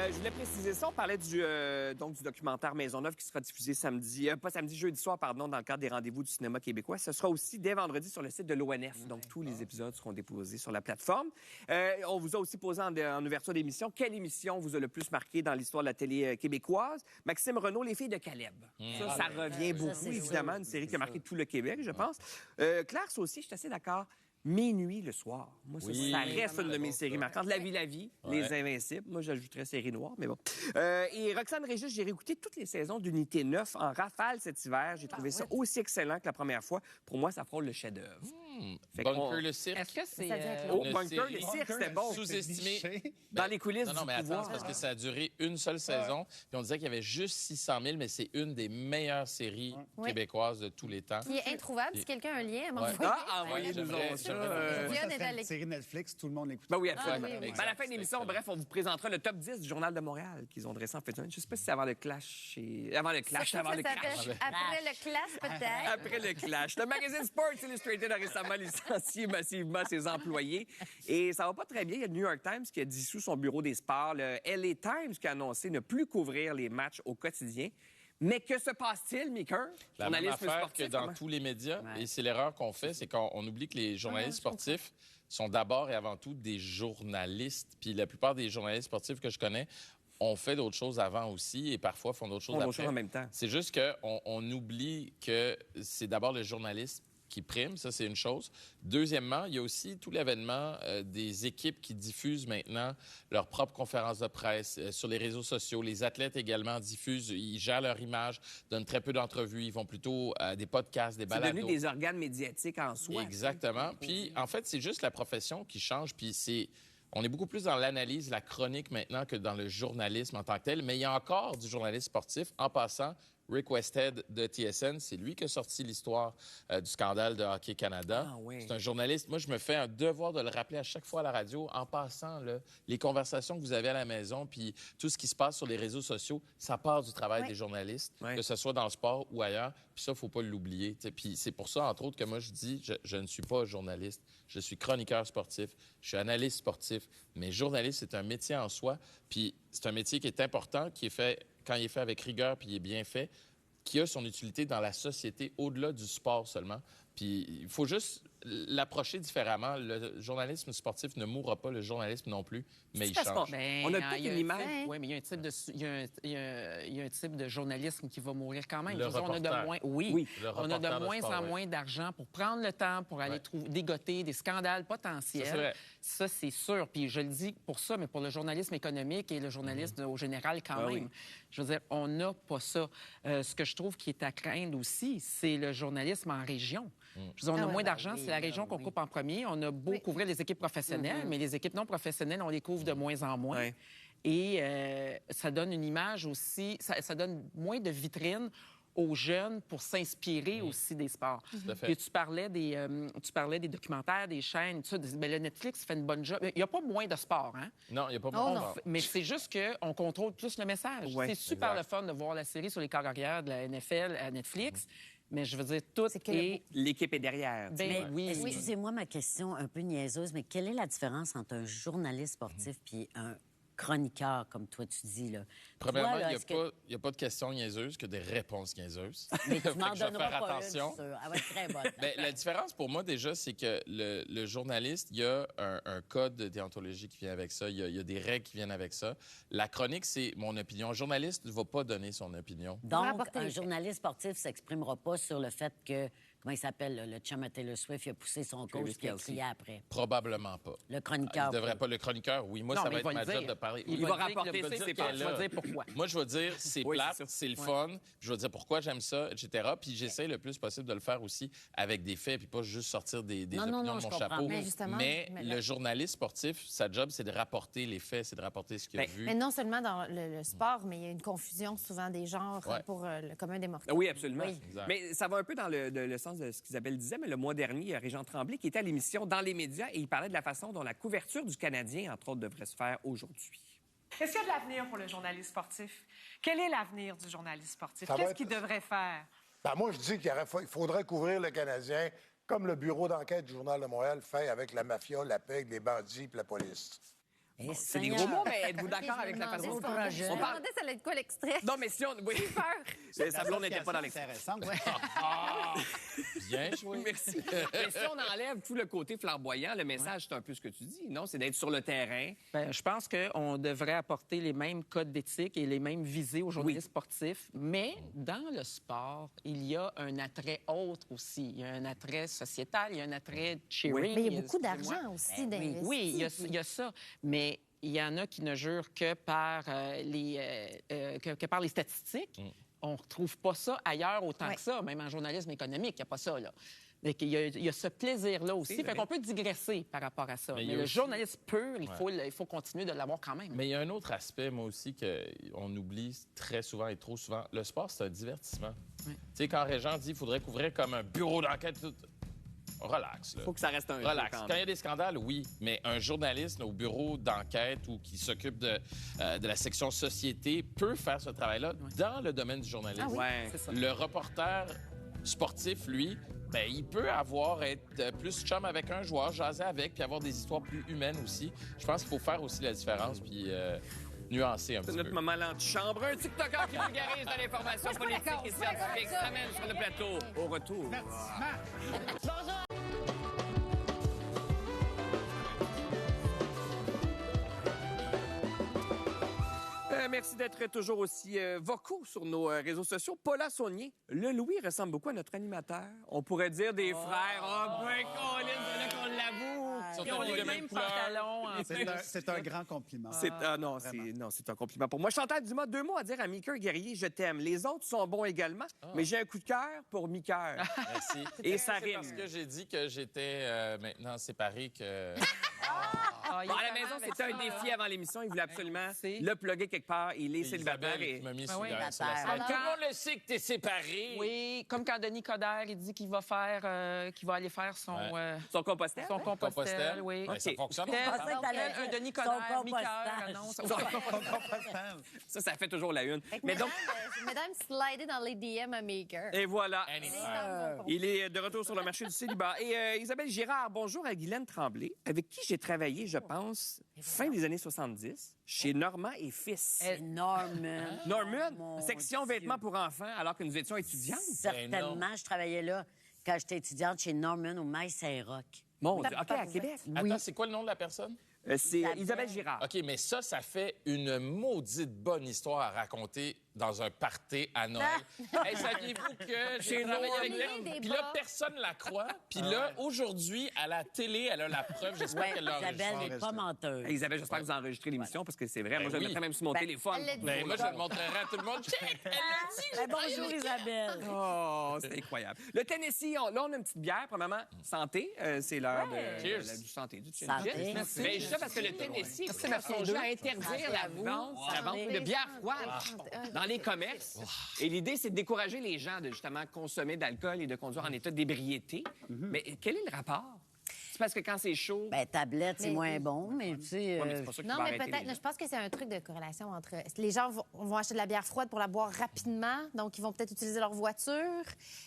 Je voulais préciser ça. On parlait du documentaire Maisonneuve qui sera diffusé jeudi soir, dans le cadre des rendez-vous du cinéma québécois. Ce sera aussi dès vendredi sur le site de l'ONF. Donc, tous les épisodes seront déposés sur la plateforme. On vous a aussi posé en ouverture d'émission quelle émission vous a le plus marqué dans l'histoire de la télé québécoise. Maxime Renaud, Les filles de Caleb. Ça revient beaucoup, évidemment. Une série qui a marqué tout le Québec, je pense. Claire, ça aussi, je suis assez d'accord. Minuit le soir. Moi, ça reste une de mes séries marquantes. La vie, Les Invincibles. Moi, j'ajouterais Série Noire, mais bon. Et Roxane Régis, j'ai réécouté toutes les saisons d'Unité 9 en rafale cet hiver. J'ai trouvé ça aussi excellent que la première fois. Pour moi, ça frôle le chef-d'œuvre. Bunker le cirque. Est-ce que c'est... Bunker le cirque, c'était bon. Sous-estimé. Dans les coulisses Non, mais attends, c'est parce que ça a duré une seule saison. Puis on disait qu'il y avait juste 600 000, mais c'est une des meilleures séries québécoises de tous les temps. Qui est introuvable. Si quelqu'un a un lien, à m'envoyer. Envoyez-nous ça. Une série Netflix, tout le monde l'écoute. Ben oui, absolument. oui. À la fin de l'émission, bref, on vous présentera le top 10 du Journal de Montréal qu'ils ont dressé en fait. Je ne sais pas si c'est avant le clash. Avant le clash. Après le clash, peut-être. Après le clash. Le magazine Sports Illustrated a récemment licencié massivement ses employés. Et ça va pas très bien. Il y a le New York Times qui a dissous son bureau des sports. Le LA Times qui a annoncé ne plus couvrir les matchs au quotidien. Mais que se passe-t-il, Maker? La même affaire que dans tous les médias. Et c'est l'erreur qu'on fait, c'est qu'on oublie que les journalistes sportifs sont d'abord et avant tout des journalistes. Puis la plupart des journalistes sportifs que je connais ont fait d'autres choses avant aussi et parfois font d'autres choses après. En même temps. C'est juste qu'on oublie que c'est d'abord le journaliste qui prime, ça c'est une chose. Deuxièmement, il y a aussi tout l'avènement des équipes qui diffusent maintenant leurs propres conférences de presse sur les réseaux sociaux. Les athlètes également diffusent, ils gèrent leur image, donnent très peu d'entrevues, ils vont plutôt à des podcasts, des balados. C'est devenu des organes médiatiques en soi. Exactement. Puis en fait, c'est juste la profession qui change, puis on est beaucoup plus dans l'analyse, la chronique maintenant que dans le journalisme en tant que tel. Mais il y a encore du journalisme sportif. En passant, Rick Westhead de TSN, c'est lui qui a sorti l'histoire du scandale de Hockey Canada. Ah, oui. C'est un journaliste. Moi, je me fais un devoir de le rappeler à chaque fois à la radio. En passant, là, les conversations que vous avez à la maison, puis tout ce qui se passe sur les réseaux sociaux, ça part du travail des journalistes, que ce soit dans le sport ou ailleurs. Puis ça, faut pas l'oublier. Puis c'est pour ça, entre autres, que moi, je dis, je ne suis pas journaliste. Je suis chroniqueur sportif. Je suis analyste sportif. Mais journaliste, c'est un métier en soi. Puis c'est un métier qui est important, qui est fait quand il est fait avec rigueur puis il est bien fait, qui a son utilité dans la société au-delà du sport seulement. Puis il faut juste l'approcher différemment. Le journalisme sportif ne mourra pas, le journalisme non plus, mais il change. On a peut-être une image. Oui, mais il y a un type il y a un type de journalisme qui va mourir quand même. Le on a de moins, on a de moins en moins d'argent pour prendre le temps pour aller dégoter des scandales potentiels. Ça, c'est sûr. Puis je le dis pour ça, mais pour le journalisme économique et le journalisme au général quand même. Je veux dire, on n'a pas ça. Ce que je trouve qui est à craindre aussi, c'est le journalisme en région. Je veux dire, on a moins d'argent, c'est la région qu'on coupe en premier. On a beau couvrir les équipes professionnelles, mais les équipes non professionnelles, on les couvre de moins en moins. Et ça donne une image aussi, ça donne moins de vitrine aux jeunes pour s'inspirer aussi des sports. Et tu parlais des documentaires, des chaînes, tout ça. Ben, le Netflix fait une bonne job. Il n'y a pas moins de sport, hein? Non, il n'y a pas moins de sport. Mais c'est juste qu'on contrôle plus le message. C'est super le fun de voir la série sur les carrières de la NFL à Netflix. Mais je veux dire, tout est... L'équipe est derrière. Ben, oui. Excusez-moi ma question un peu niaiseuse, mais quelle est la différence entre un journaliste sportif puis un chroniqueur, comme toi tu dis, là? Premièrement, il n'y a pas de questions niaiseuses que des réponses niaiseuses. Mais tu m'en donneras faire pas attention. une, sûr. Elle va être très bonne. La différence pour moi, déjà, c'est que le journaliste, il y a un code de déontologie qui vient avec ça. Il y a des règles qui viennent avec ça. La chronique, c'est mon opinion. Un journaliste ne va pas donner son opinion. Donc, un journaliste sportif ne s'exprimera pas sur le fait que... Comment il s'appelle, le chum à Taylor Swift, il a poussé son coach puis il a crié après. Probablement pas. Le chroniqueur. Il devrait pas. Le chroniqueur, oui. Moi, ça va être ma job de parler. Il va rapporter ça, c'est pas. Je vais dire pourquoi. Moi, je vais dire, c'est plate, c'est le fun. Puis je vais dire pourquoi j'aime ça, etc. Puis j'essaie le plus possible de le faire aussi avec des faits, puis pas juste sortir des opinions de mon chapeau. Mais le journaliste sportif, sa job, c'est de rapporter les faits, c'est de rapporter ce qu'il a vu. Mais non seulement dans le sport, mais il y a une confusion souvent des genres pour le commun des mortels. Oui, absolument. Oui. Mais ça va un peu dans le sens de ce qu'Isabelle disait, mais le mois dernier, il y a Régent Tremblay qui était à l'émission Dans les médias et il parlait de la façon dont la couverture du Canadien, entre autres, devrait se faire aujourd'hui. Est-ce qu'il y a de l'avenir pour le journaliste sportif? Quel est l'avenir du journaliste sportif? Qu'est-ce qu'il devrait faire? Moi, je dis qu'il faudrait couvrir le Canadien comme le bureau d'enquête du Journal de Montréal fait avec la mafia, la PEG, les bandits et la police. C'est des gros mots, mais êtes-vous d'accord avec la façon dont on parle? Je me demandais ça allait être quoi l'extrait. Non, mais si on... Oui. J'ai peur. Sa blonde n'était pas dans l'extrait. Intéressant. Bien joué. Merci. Mais si on enlève tout le côté flamboyant, le message, c'est un peu ce que tu dis, non? C'est d'être sur le terrain. Bien, je pense qu'on devrait apporter les mêmes codes d'éthique et les mêmes visées aux journalistes sportifs. Mais dans le sport, il y a un attrait autre aussi. Il y a un attrait sociétal, il y a un attrait cheering. Mais il y a beaucoup d'argent aussi d'investir. Oui, il y a ça. Mais il y en a qui ne jurent que par, que par les statistiques. On ne retrouve pas ça ailleurs autant que ça, même en journalisme économique, il n'y a pas ça, là. Il y a ce plaisir-là aussi. Fait qu'on peut digresser par rapport à ça. Mais le journaliste pur, il faut continuer de l'avoir quand même. Mais il y a un autre aspect, moi aussi, qu'on oublie très souvent et trop souvent. Le sport, c'est un divertissement. Tu sais, quand Régent dit qu'il faudrait couvrir comme un bureau d'enquête... Relax. Il faut que ça reste un relax. Quand il y a des scandales, oui, mais un journaliste au bureau d'enquête ou qui s'occupe de la section société peut faire ce travail-là dans le domaine du journalisme. Le reporter sportif, lui, ben, il peut être plus chum avec un joueur, jaser avec, puis avoir des histoires plus humaines aussi. Je pense qu'il faut faire aussi la différence, puis nuancer un petit peu. C'est notre moment l'antichambre. Un TikToker qui vulgarise de l'information politique et scientifique s'amène sur le plateau. Au retour. Merci d'être toujours aussi vocaux sur nos réseaux sociaux. Paula Saunier, le Louis ressemble beaucoup à notre animateur. On pourrait dire des frères. Oh, ben, Colin, qu'on l'avoue. Ils ont le même pantalon. C'est un grand compliment. C'est un compliment pour moi. Chantal Dumas, 2 mots à dire à Mickey Guerrier, je t'aime. Les autres sont bons également, mais j'ai un coup de cœur pour Mickey. Merci. Et ça rime. Parce que j'ai dit que j'étais maintenant séparé que... à la maison, c'était un défi avant l'émission. Il voulait absolument le plugger quelque part. Il est célibataire. Et... m'a mis sur oui, la Tout le monde le sait que t'es séparé. Oui, comme quand Denis Coderre, il dit qu'il va aller faire son... Son compostel? Son compostel, oui. Ça fonctionne. Un Denis Coderre, Ça fait toujours la une. Mais donc... Mesdames, slidez dans les DM à Maker. Et voilà. Il est de retour sur le marché du célibat. Et Isabelle Girard, bonjour à Guylaine Tremblay, avec qui j'ai travaillé, je pense, fin des années 70, chez Normand et Fils. Norman, section vêtements pour enfants, alors que nous étions étudiantes. Certainement, je travaillais là quand j'étais étudiante chez Norman au Maïs Saint-Roch. Mon Dieu, OK, à Québec. Oui. Attends, c'est quoi le nom de la personne? C'est Isabelle Girard. OK, mais ça fait une maudite bonne histoire à raconter dans un party à Noël. Hey, saviez-vous que j'ai travaillé avec elle? Puis là, personne ne la croit. Puis là, aujourd'hui, à la télé, elle a la preuve. J'espère qu'elle l'a enregistré. Isabelle n'est pas menteuse. Isabelle, j'espère que vous enregistrez l'émission parce que c'est vrai. Moi, je le mettrais même sur mon téléphone. Moi, je le montrerai à tout le monde. Check! Elle l'a dit! Bonjour, Isabelle. Oh, c'est incroyable. Le Tennessee, là, on a une petite bière. Premièrement, santé. C'est l'heure du santé. Du santé. Merci. Mais je sais parce que le Tennessee a songé à interdire la vente de bière froide dans les commerces. Et l'idée, c'est de décourager les gens de justement consommer d'alcool et de conduire en état d'ébriété. Mais quel est le rapport? C'est parce que quand c'est chaud... Bien, tablette, c'est moins bon, mais tu sais... Non, mais peut-être... Je pense que c'est un truc de corrélation entre... Les gens vont acheter de la bière froide pour la boire rapidement, donc ils vont peut-être utiliser leur voiture.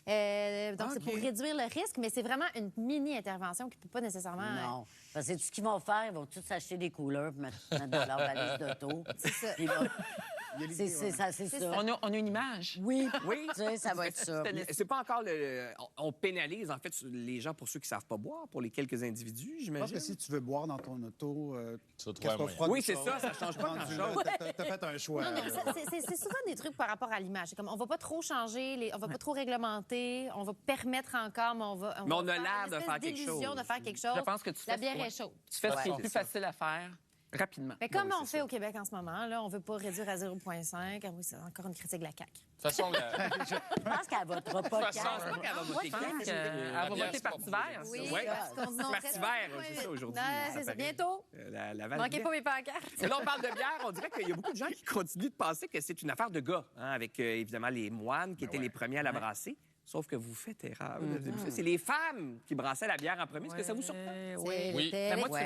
Donc, c'est pour réduire le risque, mais c'est vraiment une mini-intervention qui ne peut pas nécessairement... Non. Parce que ce qu'ils vont faire, ils vont tous s'acheter des couleurs pour mettre dans leur valise d'auto. C'est ça. C'est ça. On a une image. Oui. Tu sais, ça va être ça. C'est pas encore on pénalise, en fait, les gens pour ceux qui savent pas boire, pour les quelques individus, j'imagine. Je pense que si tu veux boire dans ton auto... Oui, c'est ça change pas grand-chose. T'as fait un choix. Non, c'est souvent des trucs par rapport à l'image. C'est comme, on va pas trop changer, on va pas trop réglementer, on va permettre encore, mais on a l'air de faire quelque chose. De faire quelque chose. Je pense que la bière est chaude. Tu fais ce qui est plus facile à faire. Rapidement. Mais comme on fait au Québec en ce moment, là, on veut pas réduire à 0,5. Ah oui, c'est encore une critique de la CAQ. De toute façon, je pense qu'elle votera pas CAQ. Elle va voter Parti vert. Oui, Parti vert, c'est ça aujourd'hui. C'est ça, bientôt. Manquez pas mes pancartes. Là, on parle de bière. On dirait qu'il y a beaucoup de gens qui continuent de penser que c'est une affaire de gars, avec évidemment les moines qui étaient les premiers à la brasser. Sauf que vous faites erreur. C'est les femmes qui brassaient la bière en premier. Est-ce que ça vous surprend? Oui. Ben, moi,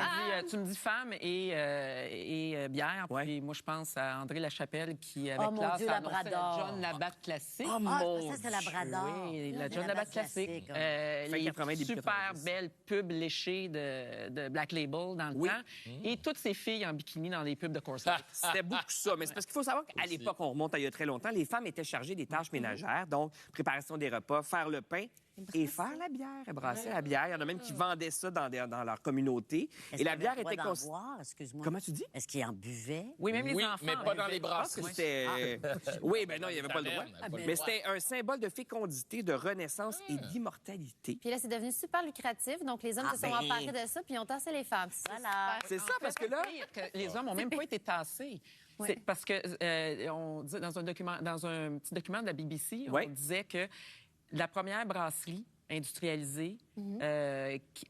tu me dis femme et bière. Ouais. Puis moi, je pense à André Lachapelle qui, avec mon classe, Dieu, a annoncé Labrador. la John Labatt classique. Ça, c'est Labrador. Oui, la John Labatt classique. Fin 80, Les début super 90. belles pubs léchées de Black Label dans le temps. Et toutes ces filles en bikini dans les pubs de Coors Light. C'était beaucoup ça. Mais c'est parce qu'il faut savoir qu'à l'époque, on remonte à il y a très longtemps, les femmes étaient chargées des tâches ménagères, donc préparation des repas, faire le pain et faire la bière. Elles brassaient la bière. Il y en a même qui vendaient ça dans leur communauté. Et la bière était considérée. Excuse-moi. Comment tu dis? Est-ce qu'ils en buvaient? Oui, même les enfants. mais pas dans les brasseries. Oui, ben non, il n'y avait pas le droit. Taverne, Mais c'était un symbole de fécondité, de renaissance et d'immortalité. Puis là, c'est devenu super lucratif. Donc, les hommes se sont emparés de ça, puis ils ont tassé les femmes. Voilà. C'est ça, parce que là... Les hommes n'ont même pas été tassés. Ouais. C'est parce que on dit dans un petit document de la BBC, on disait que la première brasserie industrialisée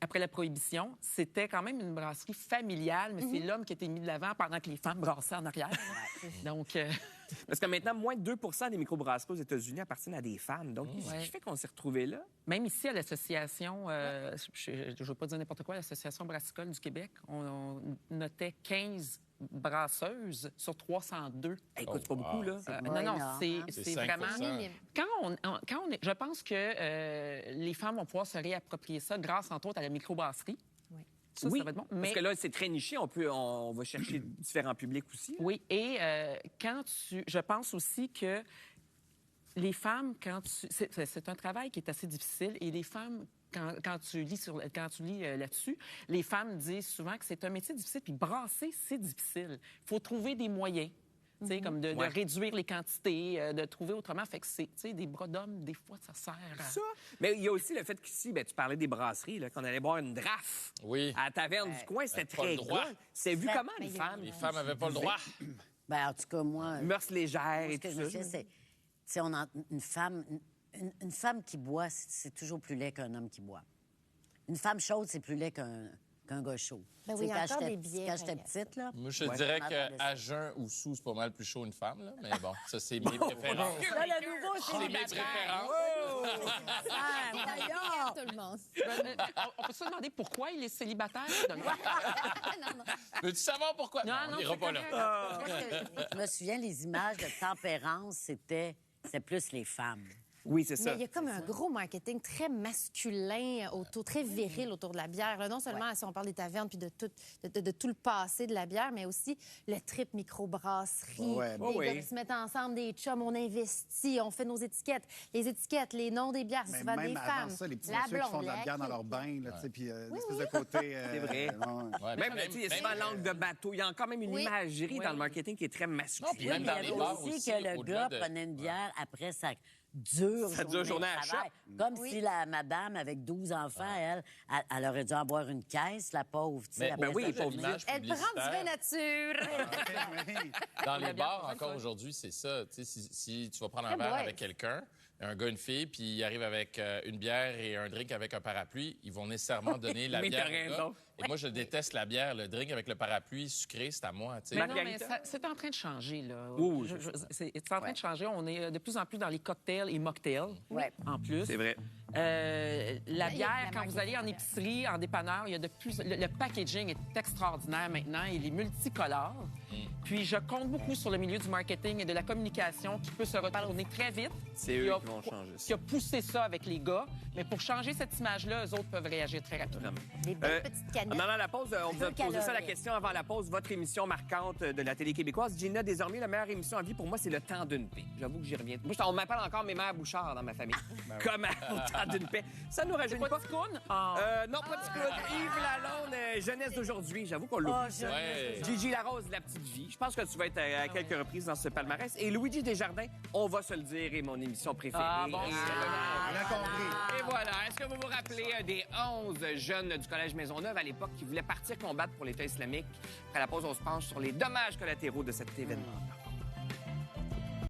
après la Prohibition, c'était quand même une brasserie familiale, mais c'est l'homme qui était mis de l'avant pendant que les femmes brassaient en arrière. Donc, Parce que maintenant, moins de 2 des microbrasseries aux États-Unis appartiennent à des femmes. Donc, qu'est-ce qui fait qu'on s'est retrouvés là? même ici, à l'association, je ne veux pas dire n'importe quoi, l'Association brassicole du Québec, on notait 15 brasseuses sur 302. Écoute, c'est pas beaucoup, là. Non, c'est vraiment... 5%. Quand on est... Je pense que les femmes vont pouvoir se réapproprier ça grâce, entre autres, à la microbrasserie. Ça, oui, ça va être bon. parce que là, c'est très niché. On va chercher différents publics aussi. Oui, et je pense aussi que les femmes, c'est un travail qui est assez difficile, et les femmes, quand tu lis là-dessus, les femmes disent souvent que c'est un métier difficile, puis brasser, c'est difficile. Il faut trouver des moyens. Comme de réduire les quantités, de trouver autrement. Fait que c'est des bras d'hommes, des fois, ça sert à... Ça. Mais il y a aussi le fait qu'ici, tu parlais des brasseries, là, qu'on allait boire une draft à la taverne du coin. C'était très gros. C'est vu comment, les femmes? Les femmes n'avaient pas le droit. Ben, en tout cas, moi... Mœurs légères et Ce que tout je ça. sais, c'est... Une femme qui boit, c'est toujours plus laid qu'un homme qui boit. Une femme chaude, c'est plus laid qu'un gars chaud. Ben oui, il y a encore des Quand biais. j'étais petite, là... Moi, je dirais qu'à jeun ou sous, c'est pas mal plus chaud une femme, là. Mais bon, ça, c'est mes préférences. Là, le nouveau, C'est mes préférences. D'ailleurs, tout le monde. On peut se demander pourquoi il est célibataire? Veux-tu savoir pourquoi? Non, on n'ira c'est pas là. Je me souviens, les images de tempérance, c'était plus les femmes. Oui, c'est ça. Mais il y a comme un gros marketing très masculin, très viril autour de la bière. Là, non seulement si on parle des tavernes puis de tout le passé de la bière, mais aussi le trip microbrasserie. Les gars qui se mettent ensemble, des chums, on investit, on fait nos étiquettes. Les étiquettes, les noms des bières, c'est souvent même des avant femmes. ça, les petits la messieurs qui blonde, font de la la bière dans clique. leur bain, là, tu sais, puis l'espèce de côté... C'est vrai. Ouais, Même, tu sais, il y a souvent langue de bateau. Il y a encore même une imagerie dans le marketing qui est très masculine. puis même Il y dans avait les bars aussi aussi, que le au-delà gars de- prenait une bière après sa dure journée à de travail. Comme si la madame avec 12 enfants, elle aurait dû en boire une caisse, la pauvre. Tu sais, Mais après oui, sa pauvre journée. image Elle prend du vin publicitaire. nature. Dans les bars, encore aujourd'hui, c'est ça. Tu sais, si tu vas prendre un verre avec quelqu'un, un gars, une fille, puis il arrive avec une bière et un drink avec un parapluie, ils vont nécessairement donner la Mais bière t'as au gars. raison. Et moi, je déteste la bière. Le drink avec le parapluie sucré, c'est à moi. Tu sais. Mais non, mais Margarita? c'est en train de changer, là. Oui, c'est en train de changer. On est de plus en plus dans les cocktails et mocktails, en plus. C'est vrai. La bière, quand vous allez en épicerie, en dépanneur, il y a de plus... Le packaging est extraordinaire maintenant. Il est multicolore. Puis je compte beaucoup sur le milieu du marketing et de la communication qui peut se retourner très vite. C'est eux qui vont changer ça. Qui a poussé ça avec les gars. Mais pour changer cette image-là, eux autres peuvent réagir très rapidement. Des belles petites canettes. Pendant la pause, on vous a posé ça la calorique. question avant la pause. Votre émission marquante de la télé québécoise. Gina, désormais, la meilleure émission en vie, pour moi, c'est Le Temps d'une paix. J'avoue que j'y reviens. Moi, on m'appelle encore mes mères Bouchard dans ma famille. Comme Au Temps d'une paix. Ça nous rajeunit pas. Ticoun? Non, pas Ticoun. Yves Lalonde, Jeunesse d'aujourd'hui. J'avoue qu'on l'a oublié. Ouais. Gigi Larose, La Petite Vie. Je pense que tu vas être à quelques reprises dans ce palmarès. Et Luigi Desjardins, on va se le dire, est mon émission préférée. On a compris. Et voilà. Est-ce que vous vous rappelez des 11 jeunes du Collège Maisonneuve à l'époque qui voulaient partir combattre pour l'État islamique? Après la pause, on se penche sur les dommages collatéraux de cet événement.